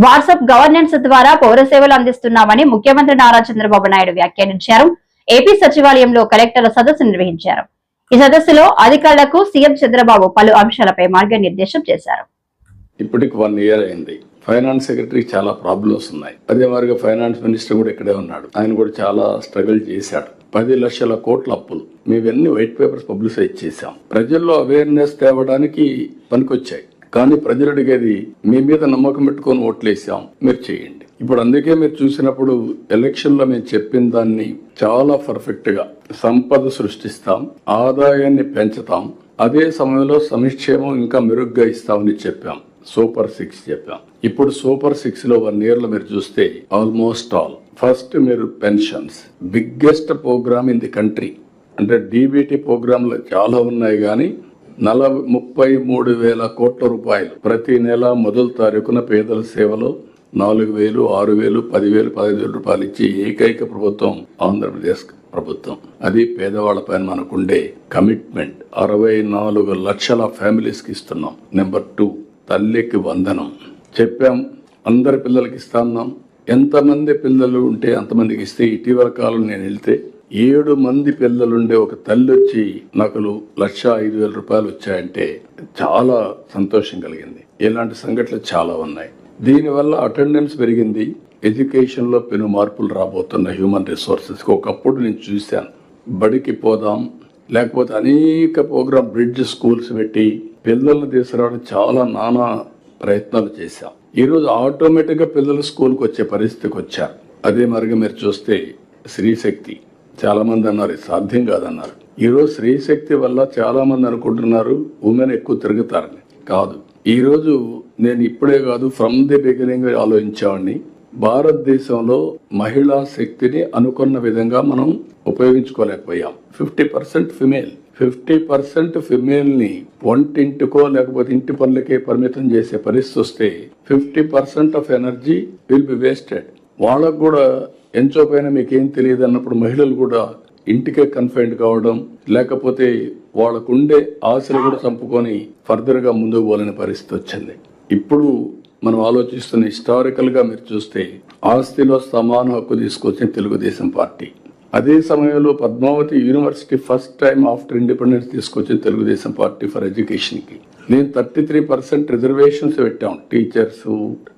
WhatsApp governance ద్వారా పౌర సేవలు అందిస్తున్నామని ముఖ్యమంత్రి నారా చంద్రబాబు నాయుడు వ్యాఖ్యానించారు. ఏపీ సచివాలయంలో కలెక్టర్ల సదస్సు నిర్వహించారు. ఈ సదస్సులో అధికారులకు సీఎం చంద్రబాబు పలు అంశాలపై మార్గనిర్దేశం చేశారు. ఇప్పటికి 1 year అయింది. ఫైనాన్స్ సెక్రటరీ చాలా ప్రాబ్లమ్స్ ఉన్నాయి. అదే మాదిరిగా ఫైనాన్స్ మినిస్టర్ కూడా ఇక్కడే ఉన్నాడు. ఆయన కూడా చాలా స్ట్రగుల్ చేశాడు. 10 లక్షల కోట్ల అప్పులు మేవన్నీ వైట్ పేపర్స్ పబ్లిసైజ్ చేశాం. ప్రజల్లో అవేర్నెస్ తేవడానికి పనికొచ్చాయి. కానీ ప్రజలు అడిగేది మీ మీద నమ్మకం పెట్టుకొని ఓట్లేసాం, మీరు చేయండి. ఇప్పుడు అందుకే మీరు చూసినప్పుడు ఎలక్షన్ లో మేము చెప్పిన దాన్ని చాలా పర్ఫెక్ట్ గా సంపద సృష్టిస్తాం, ఆదాయాన్ని పెంచుతాం, అదే సమయంలో సంక్షేమం ఇంకా మెరుగ్గా ఇస్తామని చెప్పాం. సూపర్ 6 చెప్పాం. ఇప్పుడు సూపర్ 6 లో 1 year లో మీరు చూస్తే ఆల్మోస్ట్ ఆల్ ఫస్ట్ మీరు pensions biggest program in the country. అంటే డీబీటీ ప్రోగ్రాంలు చాలా ఉన్నాయి కానీ 33,000 కోట్ల రూపాయలు ప్రతి నెల మొదటి తారీఖున పేదల సేవలో 4,000, 6,000, 10,000, 15,000 రూపాయలు ఇచ్చి ఏకైక ప్రభుత్వం ఆంధ్రప్రదేశ్ ప్రభుత్వం. అది పేదవాళ్ల పైన మనకుండే కమిట్మెంట్. 64 లక్షల ఫ్యామిలీస్ కి ఇస్తున్నాం. నెంబర్ 2 తల్లికి వందనం చెప్పాం. అందరి పిల్లలకి ఇస్తున్నాం. ఎంతమంది పిల్లలు ఉంటే అంతమందికి ఇస్తే ఇటీవల కాలం నేను వెళ్తే 7 మంది పిల్లలుండే ఒక తల్లి వచ్చి నాకు 1,05,000 రూపాయలు వచ్చాయంటే చాలా సంతోషం కలిగింది. ఇలాంటి సంఘటనలు చాలా ఉన్నాయి. దీనివల్ల అటెండెన్స్ పెరిగింది. ఎడ్యుకేషన్ లో పెను మార్పులు రాబోతున్న హ్యూమన్ రిసోర్సెస్. ఒకప్పుడు నేను చూశాను, బడికి పోదాం లేకపోతే అనేక ప్రోగ్రామ్ బ్రిడ్జ్ స్కూల్స్ పెట్టి పిల్లల్ని తీసుకురావడం చాలా నానా ప్రయత్నాలు చేశాం. ఈరోజు ఆటోమేటిక్ గా పిల్లలు స్కూల్కి వచ్చే పరిస్థితికి వచ్చారు. అదే మరిగా మీరు చూస్తే స్త్రీశక్తి చాలా మంది అన్నారు సాధ్యం కాదన్నారు. ఈరోజు స్త్రీశక్తి వల్ల చాలా మంది అనుకుంటున్నారు ఉమెన్ ఎక్కువ తిరుగుతారని. కాదు, ఈరోజు నేను ఇప్పుడే కాదు ఫ్రమ్ ది బిగినింగ్ ఆలోచించామని. భారతదేశంలో మహిళా శక్తిని అనుకున్న విధంగా మనం ఉపయోగించుకోలేకపోయాం. 50% ఫిమేల్ 50% ఫిమేల్ ని వంటింటికో లేకపోతే ఇంటి పనులకే పరిమితం చేసే పరిస్థితి వస్తే 50% of energy will be wasted. వాళ్ళకు కూడా ఎంచోపైన మీకేం తెలియదు అన్నప్పుడు మహిళలు కూడా ఇంటికే కన్ఫైన్డ్ కావడం, లేకపోతే వాళ్ళకు ఉండే ఆశలు కూడా చంపుకొని ఫర్దర్ గా ముందుకు పోలేని పరిస్థితి వచ్చింది. ఇప్పుడు మనం ఆలోచిస్తున్న హిస్టారికల్ గా మీరు చూస్తే ఆస్తిలో సమాన హక్కు తీసుకొచ్చిన తెలుగుదేశం పార్టీ. అదే సమయంలో Padmavati university first time after independence తీసుకొచ్చిన తెలుగుదేశం పార్టీ ఫర్ ఎడ్యుకేషన్ కి. నేను 33% రిజర్వేషన్స్ పెట్టాం. టీచర్స్,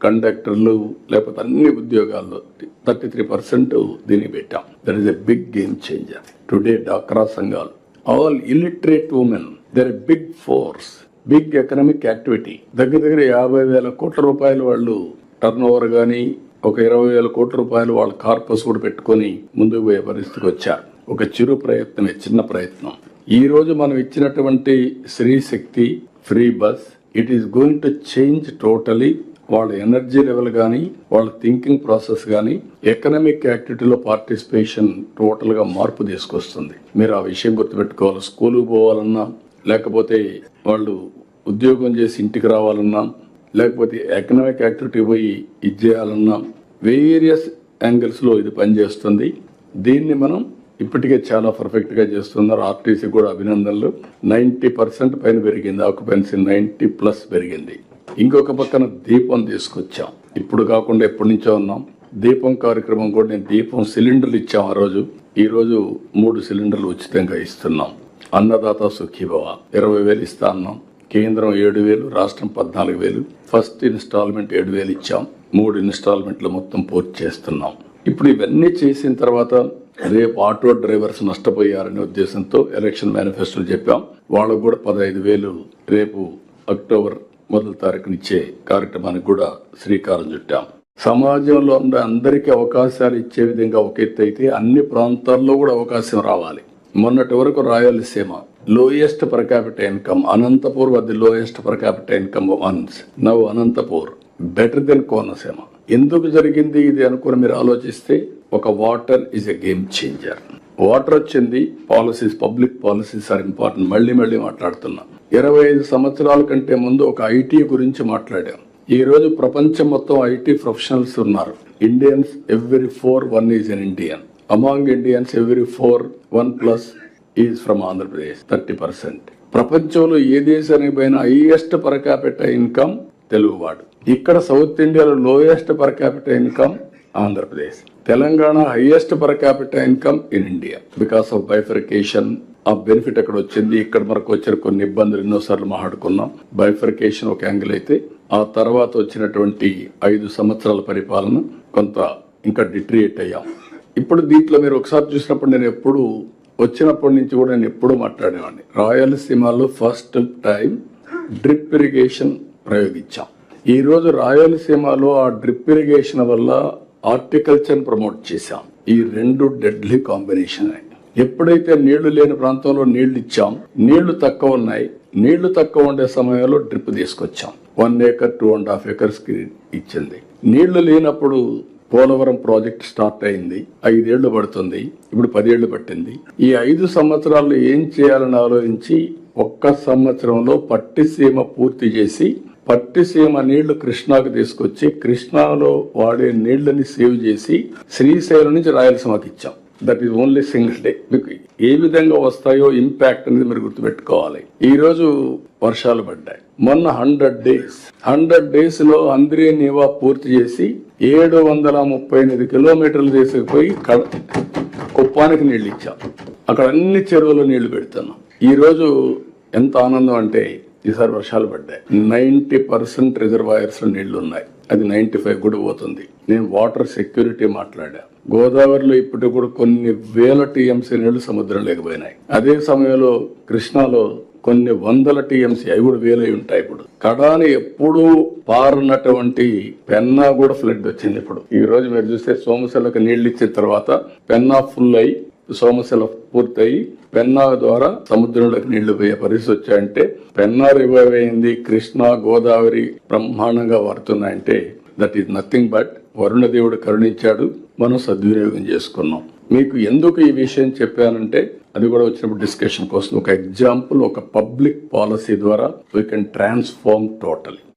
కండక్టర్లు, లేకపోతే అన్ని ఉద్యోగాల్లో 33% దీన్ని పెట్టాం. That is a big game changer. Today డాక్రా సంఘాలు, all illiterate women, there a big force, big economic activity. దగ్గర 50,000 కోట్ల రూపాయలు వాళ్ళు టర్న్ ఓవర్ గానీ, ఒక 20,000 కోట్ల రూపాయలు వాళ్ళ కార్పస్ కూడా పెట్టుకొని ముందుకు పోయే పరిస్థితికి వచ్చారు. ఒక చిరు ప్రయత్నమే, చిన్న ప్రయత్నం. ఈ రోజు మనం ఇచ్చినటువంటి Stree Shakti free bus, it is going to change totally వాళ్ళ ఎనర్జీ లెవెల్ కానీ, వాళ్ళ థింకింగ్ ప్రాసెస్ కానీ, ఎకనామిక్ యాక్టివిటీలో పార్టిసిపేషన్ టోటల్ గా మార్పు తీసుకొస్తుంది. మీరు ఆ విషయం గుర్తుపెట్టుకోవాలి. స్కూల్కి పోవాలన్నా, లేకపోతే వాళ్ళు ఉద్యోగం చేసి ఇంటికి రావాలన్నా, లేకపోతే ఎకనామిక్ యాక్టివిటీ పోయి ఇది చేయాలన్నా వేరియస్ యాంగిల్స్ లో ఇది పనిచేస్తుంది. దీన్ని మనం ఇప్పటికే చాలా పర్ఫెక్ట్ గా చేస్తున్నారు. ఆర్టీసీ కూడా అభినందనలు. 90% పైన పెరిగింది ఆక్యుపెన్సీ, 90+ పెరిగింది. ఇంకొక పక్కన దీపం తీసుకొచ్చాం. ఇప్పుడు కాకుండా ఎప్పటి నుంచో ఉన్నాం. దీపం కార్యక్రమం కూడా నేను దీపం సిలిండర్లు ఇచ్చాం ఆ రోజు. ఈ రోజు 3 సిలిండర్లు ఉచితంగా ఇస్తున్నాం. అన్నదాత సుఖీభవ 20,000 ఇస్తా అన్నాం. కేంద్రం 7,000, రాష్ట్రం 14,000. ఫస్ట్ ఇన్స్టాల్మెంట్ 7,000 ఇచ్చాం. 3 ఇన్స్టాల్మెంట్లు మొత్తం పూర్తి చేస్తున్నాం. ఇప్పుడు ఇవన్నీ చేసిన తర్వాత రేపు ఆటో డ్రైవర్స్ నష్టపోయారనే ఉద్దేశంతో ఎలక్షన్ మేనిఫెస్టో చెప్పాం. వాళ్ళకు కూడా 15,000 రేపు అక్టోబర్ 1వ తారీఖున ఇచ్చే కార్యక్రమానికి కూడా శ్రీకారం చుట్టాం. సమాజంలో ఉన్న అందరికీ అవకాశాలు ఇచ్చే విధంగా ఒక ఎత్తు అయితే అన్ని ప్రాంతాల్లో కూడా అవకాశం రావాలి. మొన్నటి వరకు Rayalaseema lowest per capital income, Anantapur was the lowest per capital income ones. Now Anantapur better than Konaseema. ఎందుకు జరిగింది ఇది అనుకుని మీరు ఆలోచిస్తే, ఒక water is a game changer. Water వచ్చింది, policies, public policies are important. మళ్ళీ మాట్లాడుతున్నా. 25 సంవత్సరాల కంటే ముందు ఒక ఐటీ గురించి మాట్లాడాం. ఈ రోజు ప్రపంచం మొత్తం ఐటీ ప్రొఫెషనల్స్ ఉన్నారు. Indians every 4 1 is an Indian. Among Indians every 4 1+ is from Andhra Pradesh, 30%. ప్రపంచంలో ఏ దేశానికి పోయినా హైయెస్ట్ పర్ క్యాపిటల్ ఇన్కమ్ తెలుగువాడు. ఇక్కడ సౌత్ ఇండియాలో lowest per capital income Andhra Pradesh, Telangana highest per capital income in India. Because of bifurcation ఆ బెనిఫిట్ అక్కడ వచ్చింది. ఇక్కడ మనకు వచ్చిన కొన్ని ఇబ్బందులు ఎన్నోసార్లు మాట్లాడుకున్నాం. బైఫర్కేషన్ ఒక యాంగిల్ అయితే, ఆ తర్వాత వచ్చినటువంటి 5 సంవత్సరాల పరిపాలన కొంత ఇంకా డిట్రియేట్ అయ్యాం. ఇప్పుడు దీంట్లో మీరు ఒకసారి చూసినప్పుడు నేను ఎప్పుడు వచ్చినప్పటి నుంచి కూడా నేను ఎప్పుడు మాట్లాడేవాడిని. రాయలసీమలో ఫస్ట్ టైం డ్రిప్ ఇరిగేషన్ ప్రయోగించాం. ఈ రోజు రాయలసీమలో ఆ డ్రిప్ ఇరిగేషన్ వల్ల హార్టికల్చర్ ప్రమోట్ చేశాం. ఈ 2 డెడ్లీ కాంబినేషన్. ఎప్పుడైతే నీళ్లు లేని ప్రాంతంలో నీళ్లు ఇచ్చాం, నీళ్లు తక్కువ ఉన్నాయి, నీళ్లు తక్కువ ఉండే సమయంలో డ్రిప్ తీసుకొచ్చాం. 1 acre 2.5 acres కి ఇచ్చింది. నీళ్లు లేనప్పుడు పోలవరం ప్రాజెక్ట్ స్టార్ట్ అయింది. 5 ఏళ్లు పడుతుంది, ఇప్పుడు 10 ఏళ్లు పట్టింది. ఈ 5 సంవత్సరాలు ఏం చేయాలని ఆలోచించి 1 సంవత్సరంలో పట్టిసీమ పూర్తి చేసి, పట్టిసీమ నీళ్లు కృష్ణాకు తీసుకొచ్చి, కృష్ణాలో వాడే నీళ్లని సేవ్ చేసి శ్రీశైలం నుంచి రాయలసీమకి ఇచ్చాం. That is only single day. మీకు ఏ విధంగా వస్తాయో ఇంపాక్ట్ అనేది మీరు గుర్తుపెట్టుకోవాలి. ఈ రోజు వర్షాలు పడ్డాయి. మొన్న 100 డేస్ లో అంద్రే నీవా పూర్తి చేసి 738 కిలోమీటర్లు తీసుకుపోయి కుప్పానికి నీళ్లు ఇచ్చాం. అక్కడ అన్ని చెరువులు నీళ్లు పెడుతున్నాం. ఈ రోజు ఎంత ఆనందం అంటే ఈసారి వర్షాలు పడ్డాయి. 90% రిజర్వాయర్స్ లో నీళ్లు ఉన్నాయి. అది 95 కూడా పోతుంది. నేను వాటర్ సెక్యూరిటీ మాట్లాడా. గోదావరిలో ఇప్పటికి కూడా కొన్ని వేల టీఎంసీ నీళ్లు సముద్రం లేకపోయినాయి. అదే సమయంలో కృష్ణాలో కొన్ని వందల టీఎంసీ, అవి కూడా వేలై ఉంటాయి. ఇప్పుడు కడాని ఎప్పుడూ పారున్నటువంటి పెన్నా కూడా ఫ్లడ్ వచ్చింది. ఇప్పుడు ఈ రోజు మీరు చూస్తే సోమశిలకు నీళ్లు ఇచ్చిన తర్వాత పెన్నా ఫుల్ అయి, సోమశిల పూర్తయి పెన్నా ద్వారా సముద్రంలోకి నీళ్లు పోయే పరిస్థితి వచ్చాయంటే, పెన్నా రివైవ్ అయింది, కృష్ణా గోదావరి బ్రహ్మాండంగా వాడుతున్నాయంటే దట్ ఈస్ నథింగ్ బట్ వరుణదేవుడు కరుణించాడు, మనం సద్వినియోగం చేసుకున్నాం. మీకు ఎందుకు ఈ విషయం చెప్పానంటే, అది కూడా వచ్చినప్పుడు డిస్కషన్ కోసం ఒక ఎగ్జాంపుల్, ఒక పబ్లిక్ పాలసీ ద్వారా వీ కెన్ ట్రాన్స్ఫార్మ్ టోటల్.